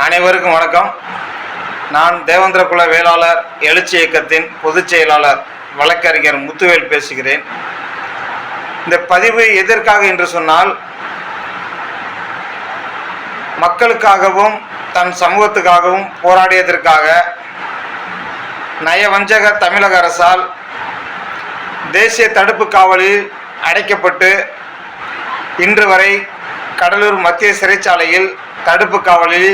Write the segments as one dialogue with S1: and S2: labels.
S1: அனைவருக்கும் வணக்கம். நான் தேவேந்திர குல வேளாளர் எழுச்சி இயக்கத்தின் பொதுச் செயலாளர் வழக்கறிஞர் முத்துவேல் பேசுகிறேன். இந்த பதிவு எதற்காக என்று சொன்னால், மக்களுக்காகவும் தன் சமூகத்துக்காகவும் போராடியதற்காக நயவஞ்சக தமிழக அரசால் தேசிய தடுப்பு காவலில் அடைக்கப்பட்டு இன்று வரை கடலூர் மத்திய சிறைச்சாலையில் தடுப்பு காவலில்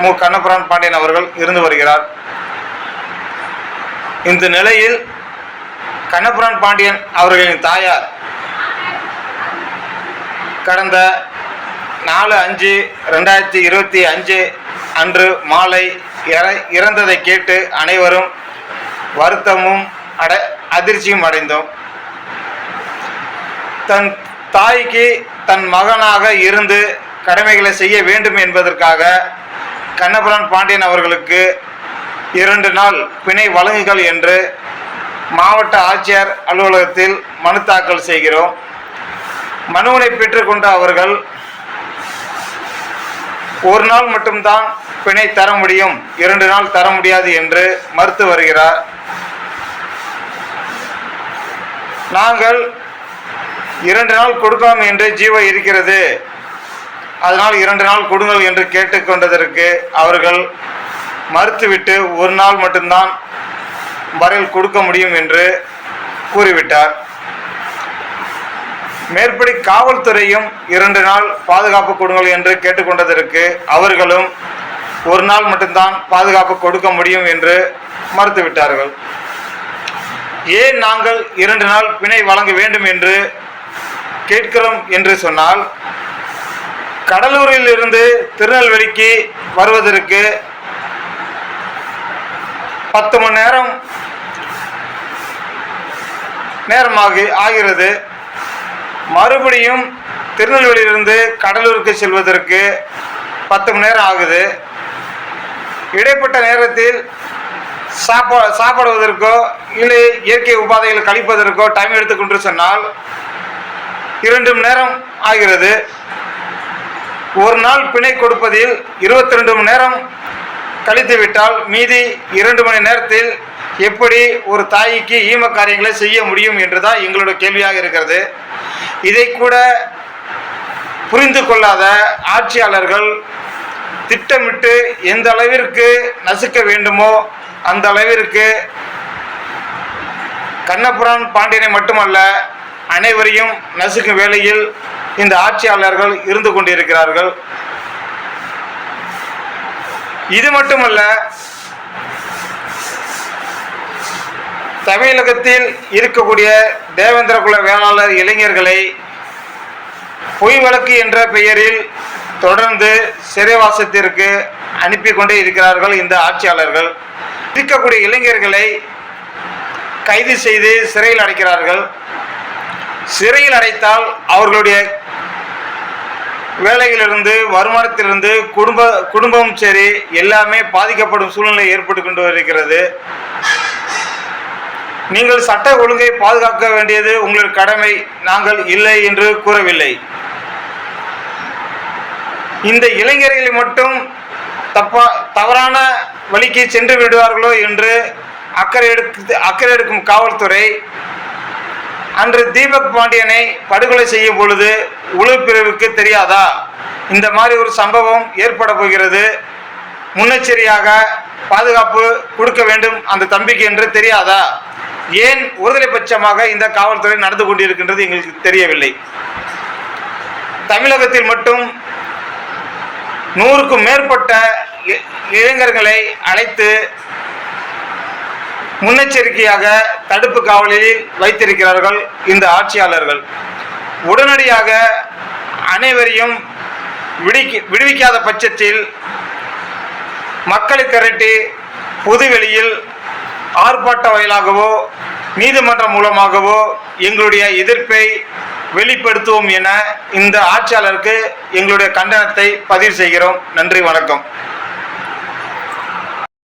S1: மு. கண்ணபிரான் பாண்டியன் அவர்கள் இருந்து வருகிறார். இந்த நிலையில் கண்ணபிரான் பாண்டியன் அவர்களின் தாயார் கடந்த 4/5/2025 அன்று மாலை இறந்ததை கேட்டு அனைவரும் வருத்தமும் அதிர்ச்சியும் அடைந்தோம். தன் தாய்க்கு தன் மகனாக இருந்து கடமைகளை செய்ய வேண்டும் என்பதற்காக கண்ணபிரான் பாண்டியன் அவர்களுக்கு 2 நாள் பிணை வழங்குகள் என்று மாவட்ட ஆட்சியர் அலுவலகத்தில் மனு தாக்கல் செய்கிறோம். மனுவினை பெற்றுக்கொண்ட அவர்கள் 1 நாள் மட்டும்தான் பிணை தர முடியும், 2 நாள் தர முடியாது என்று மறுத்து வருகிறார். நாங்கள் 2 நாள் கொடுக்கலாம் என்று ஜீவோ இருக்கிறது, அதனால் 2 நாள் கொடுங்கள் என்று கேட்டுக்கொண்டதற்கு அவர்கள் மறுத்துவிட்டு 1 நாள் மட்டும்தான் வரையில் கொடுக்க முடியும் என்று கூறிவிட்டார். மேற்படி காவல்துறையும் 2 நாள் பாதுகாப்பு கொடுங்கள் என்று கேட்டுக்கொண்டதற்கு அவர்களும் 1 நாள் மட்டும்தான் பாதுகாப்பு கொடுக்க முடியும் என்று மறுத்துவிட்டார்கள். ஏன் நாங்கள் 2 நாள் பிணை வழங்க வேண்டும் என்று கேட்கிறோம் என்று சொன்னால், கடலூரில் இருந்து திருநெல்வேலிக்கு வருவதற்கு 10 மணி நேரமாக ஆகிறது. மறுபடியும் திருநெல்வேலியிலிருந்து கடலூருக்கு செல்வதற்கு 10 மணி நேரம் ஆகுது. இடைப்பட்ட நேரத்தில் சாப்பிடுவதற்கோ இல்லை இயற்கை உபாதைகள் கழிப்பதற்கோ டைம் எடுத்துக்கொண்டு சொன்னால் 2 மணி நேரம் ஆகிறது. 1 நாள் பிணை கொடுப்பதில் 22 மணி நேரம் கழித்து விட்டால் மீதி 2 மணி நேரத்தில் எப்படி ஒரு தாய்க்கு ஈம காரியங்களை செய்ய முடியும் என்றுதான் எங்களோட கேள்வியாக இருக்கிறது. இதை கூட புரிந்து கொள்ளாத ஆட்சியாளர்கள் திட்டமிட்டு எந்த அளவிற்கு நசுக்க வேண்டுமோ அந்த அளவிற்கு கண்ணபிரான் பாண்டியனை மட்டுமல்ல அனைவரையும் நசுக்கும் வேளையில் இந்த ஆட்சியாளர்கள் இருந்து கொண்டிருக்கிறார்கள். இது மட்டுமல்ல, தமிழகத்தில் இருக்கக்கூடிய தேவேந்திர குல வேளாளர் இளைஞர்களை பொய் வழக்கு என்ற பெயரில் தொடர்ந்து சிறைவாசத்திற்கு அனுப்பி கொண்டே இருக்கிறார்கள் இந்த ஆட்சியாளர்கள். இருக்கக்கூடிய இளைஞர்களை கைது செய்து சிறையில் அடைக்கிறார்கள். சிறையில் அடைத்தால் அவர்களுடைய வேலையிலிருந்து வருமானத்திலிருந்து குடும்பம் சரி எல்லாமே பாதிக்கப்படும் சூழ்நிலை ஏற்பட்டு கொண்டு வருகிறது. நீங்கள் சட்ட ஒழுங்கை பாதுகாக்க வேண்டியது உங்களுடைய கடமை, நாங்கள் இல்லை என்று கூறவில்லை. இந்த இளைஞர்களை மட்டும் தவறான வழிக்கு சென்று விடுவார்களோ என்று அக்கறை எடுக்கும் காவல்துறை அன்று தீபக் பாண்டியனை படுகொலை செய்யும் பொழுது உளவு பிரிவுக்கு தெரியாதா இந்த மாதிரி ஒரு சம்பவம் ஏற்பட போகிறது, முன்னெச்சரியாக பாதுகாப்பு கொடுக்க வேண்டும் அந்த தம்பிக்கு என்று தெரியாதா? ஏன் ஒருதலை பட்சமாக இந்த காவல்துறை நடந்து கொண்டிருக்கின்றது எங்களுக்கு தெரியவில்லை. தமிழகத்தில் மட்டும் 100க்கும் மேற்பட்ட இளைஞர்களை அழைத்து முன்னெச்சரிக்கையாக தடுப்பு காவலில் வைத்திருக்கிறார்கள் இந்த ஆட்சியாளர்கள். உடனடியாக அனைவரையும் விடுவிக்காத பட்சத்தில் மக்களை திரட்டி பொதுவெளியில் ஆர்ப்பாட்ட வாயிலாகவோ நீதிமன்றம் மூலமாகவோ எங்களுடைய எதிர்ப்பை வெளிப்படுத்துவோம் என இந்த ஆட்சியாளருக்கு எங்களுடைய கண்டனத்தை பதிவு செய்கிறோம். நன்றி, வணக்கம்.